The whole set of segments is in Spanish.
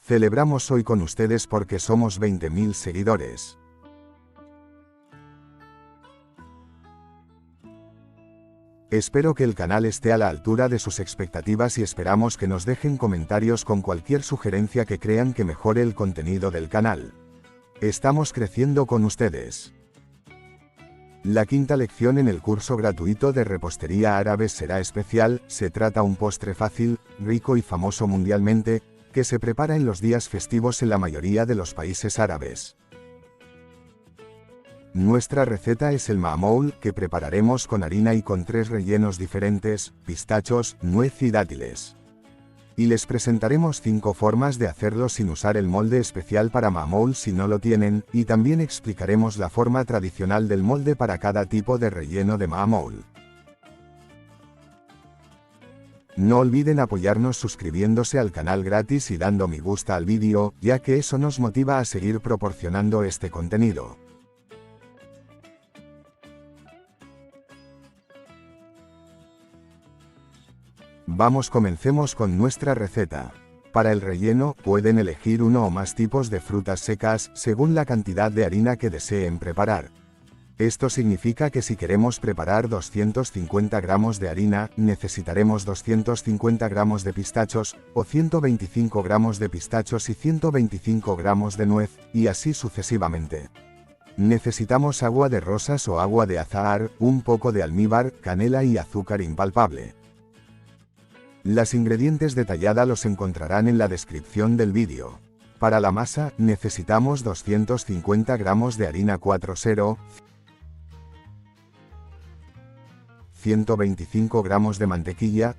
Celebramos hoy con ustedes porque somos 20.000 seguidores. Espero que el canal esté a la altura de sus expectativas y esperamos que nos dejen comentarios con cualquier sugerencia que crean que mejore el contenido del canal. Estamos creciendo con ustedes. La quinta lección en el curso gratuito de repostería árabe será especial. Se trata un postre fácil, rico y famoso mundialmente, que se prepara en los días festivos en la mayoría de los países árabes. Nuestra receta es el ma'moul, que prepararemos con harina y con 3 rellenos diferentes: pistachos, nuez y dátiles. Y les presentaremos 5 formas de hacerlo sin usar el molde especial para ma'moul si no lo tienen, y también explicaremos la forma tradicional del molde para cada tipo de relleno de ma'moul. No olviden apoyarnos suscribiéndose al canal gratis y dando me gusta al vídeo, ya que eso nos motiva a seguir proporcionando este contenido. Comencemos con nuestra receta. Para el relleno, pueden elegir uno o más tipos de frutas secas, según la cantidad de harina que deseen preparar. Esto significa que si queremos preparar 250 gramos de harina, necesitaremos 250 gramos de pistachos, o 125 gramos de pistachos y 125 gramos de nuez, y así sucesivamente. Necesitamos agua de rosas o agua de azahar, un poco de almíbar, canela y azúcar impalpable. Los ingredientes detallados los encontrarán en la descripción del vídeo. Para la masa, necesitamos 250 gramos de harina 4-0, 125 gramos de mantequilla,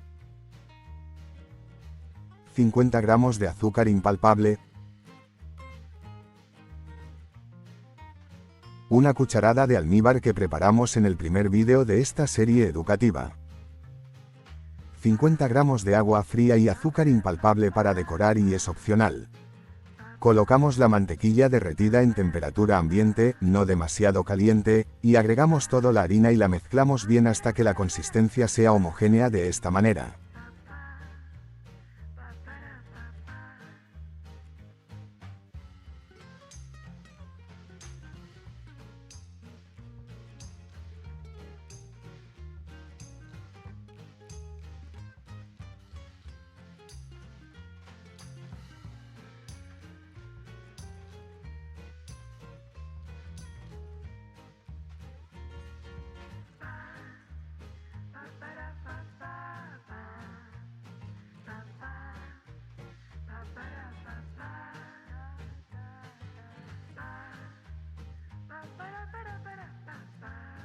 50 gramos de azúcar impalpable, una cucharada de almíbar que preparamos en el primer vídeo de esta serie educativa, 50 gramos de agua fría y azúcar impalpable para decorar y es opcional. Colocamos la mantequilla derretida en temperatura ambiente, no demasiado caliente, y agregamos toda la harina y la mezclamos bien hasta que la consistencia sea homogénea de esta manera.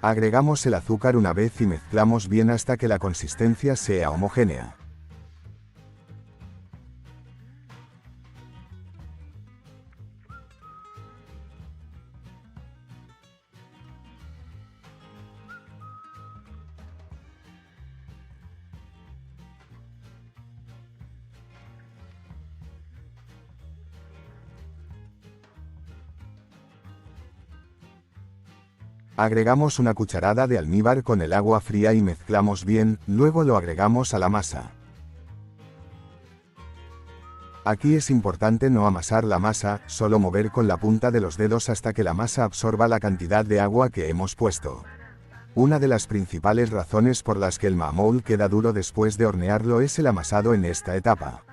Agregamos el azúcar una vez y mezclamos bien hasta que la consistencia sea homogénea. Agregamos una cucharada de almíbar con el agua fría y mezclamos bien, luego lo agregamos a la masa. Aquí es importante no amasar la masa, solo mover con la punta de los dedos hasta que la masa absorba la cantidad de agua que hemos puesto. Una de las principales razones por las que el ma'moul queda duro después de hornearlo es el amasado en esta etapa.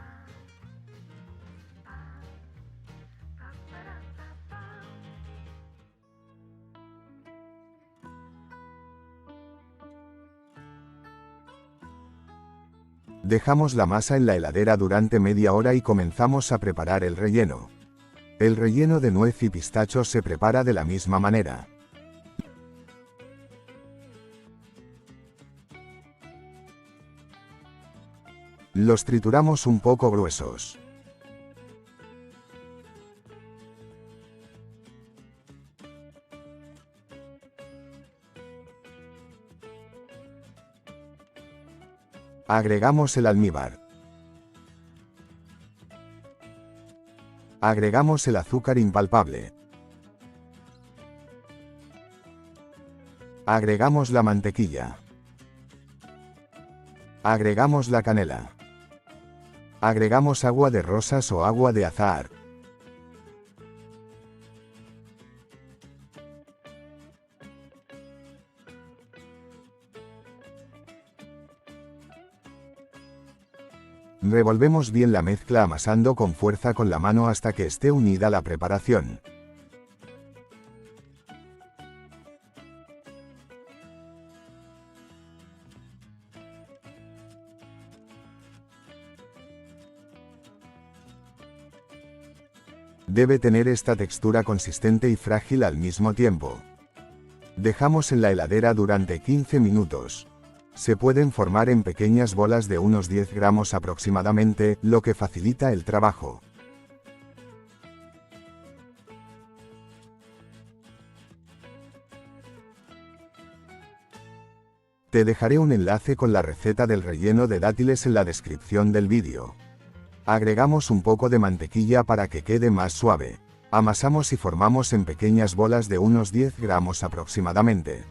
Dejamos la masa en la heladera durante media hora y comenzamos a preparar el relleno. El relleno de nuez y pistachos se prepara de la misma manera. Los trituramos un poco gruesos. Agregamos el almíbar. Agregamos el azúcar impalpable. Agregamos la mantequilla. Agregamos la canela. Agregamos agua de rosas o agua de azahar. Revolvemos bien la mezcla amasando con fuerza con la mano hasta que esté unida la preparación. Debe tener esta textura consistente y frágil al mismo tiempo. Dejamos en la heladera durante 15 minutos. Se pueden formar en pequeñas bolas de unos 10 gramos aproximadamente, lo que facilita el trabajo. Te dejaré un enlace con la receta del relleno de dátiles en la descripción del vídeo. Agregamos un poco de mantequilla para que quede más suave. Amasamos y formamos en pequeñas bolas de unos 10 gramos aproximadamente.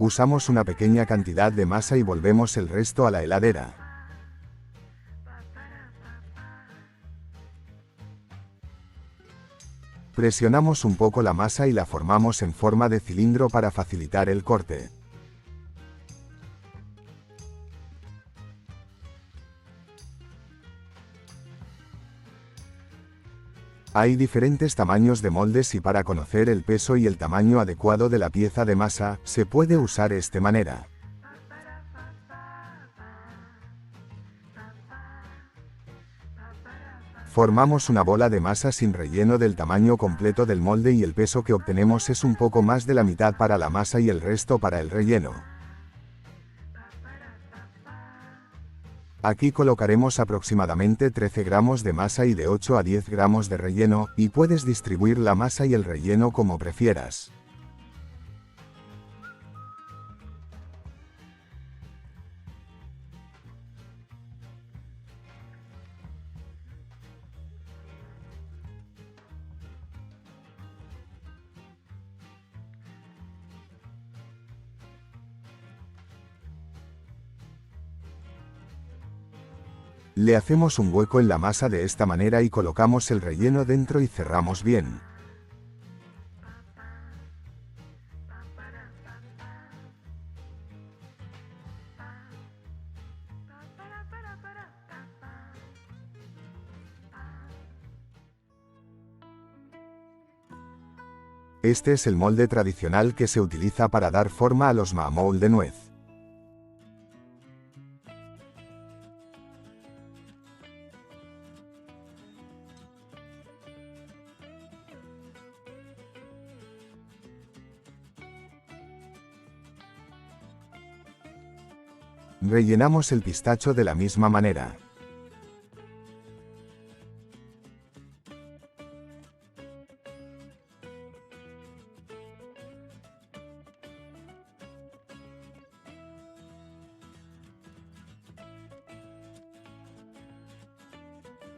Usamos una pequeña cantidad de masa y volvemos el resto a la heladera. Presionamos un poco la masa y la formamos en forma de cilindro para facilitar el corte. Hay diferentes tamaños de moldes y para conocer el peso y el tamaño adecuado de la pieza de masa, se puede usar esta manera. Formamos una bola de masa sin relleno del tamaño completo del molde y el peso que obtenemos es un poco más de la mitad para la masa y el resto para el relleno. Aquí colocaremos aproximadamente 13 gramos de masa y de 8 a 10 gramos de relleno, y puedes distribuir la masa y el relleno como prefieras. Le hacemos un hueco en la masa de esta manera y colocamos el relleno dentro y cerramos bien. Este es el molde tradicional que se utiliza para dar forma a los mamoul de nuez. Rellenamos el pistacho de la misma manera.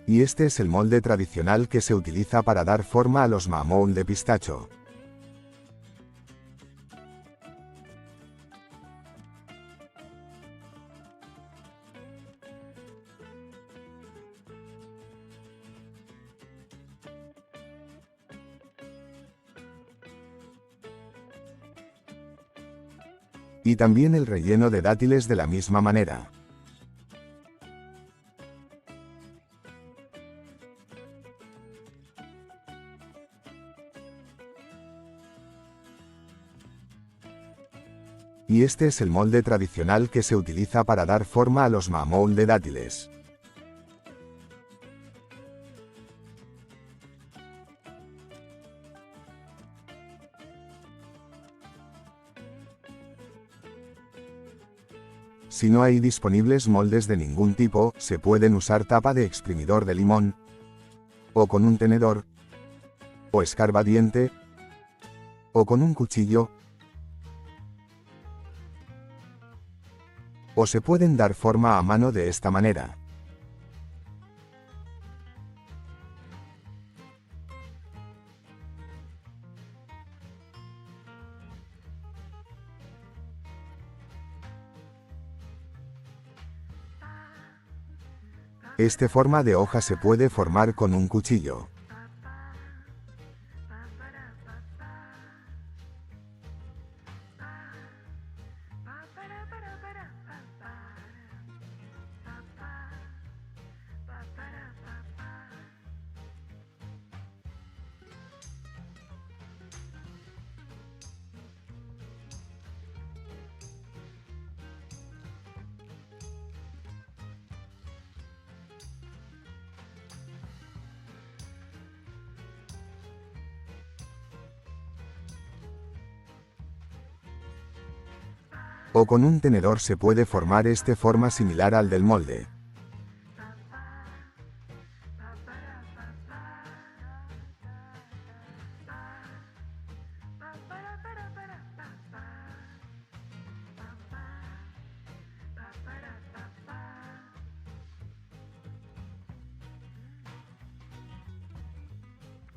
Y este es el molde tradicional que se utiliza para dar forma a los mamoul de pistacho. Y también el relleno de dátiles de la misma manera. Y este es el molde tradicional que se utiliza para dar forma a los mamoul de dátiles. Si no hay disponibles moldes de ningún tipo, se pueden usar tapa de exprimidor de limón, o con un tenedor, o escarbadiente, o con un cuchillo. o se pueden dar forma a mano de esta manera. Esta forma de hoja se puede formar con un cuchillo. O con un tenedor se puede formar esta forma similar al del molde.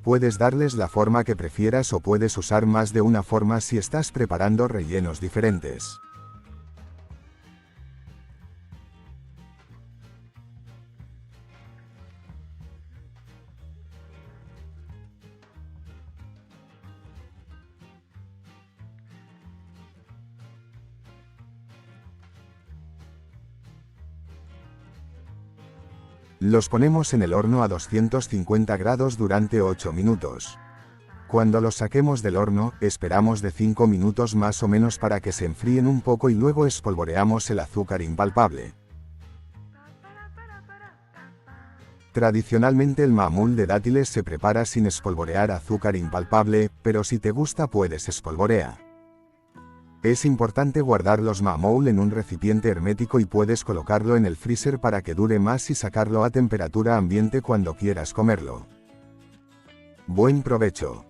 Puedes darles la forma que prefieras o puedes usar más de una forma si estás preparando rellenos diferentes. Los ponemos en el horno a 250 grados durante 8 minutos. Cuando los saquemos del horno, esperamos de 5 minutos más o menos para que se enfríen un poco y luego espolvoreamos el azúcar impalpable. Tradicionalmente el mamul de dátiles se prepara sin espolvorear azúcar impalpable, pero si te gusta puedes espolvorear. Es importante guardar los mamul en un recipiente hermético y puedes colocarlo en el freezer para que dure más y sacarlo a temperatura ambiente cuando quieras comerlo. Buen provecho.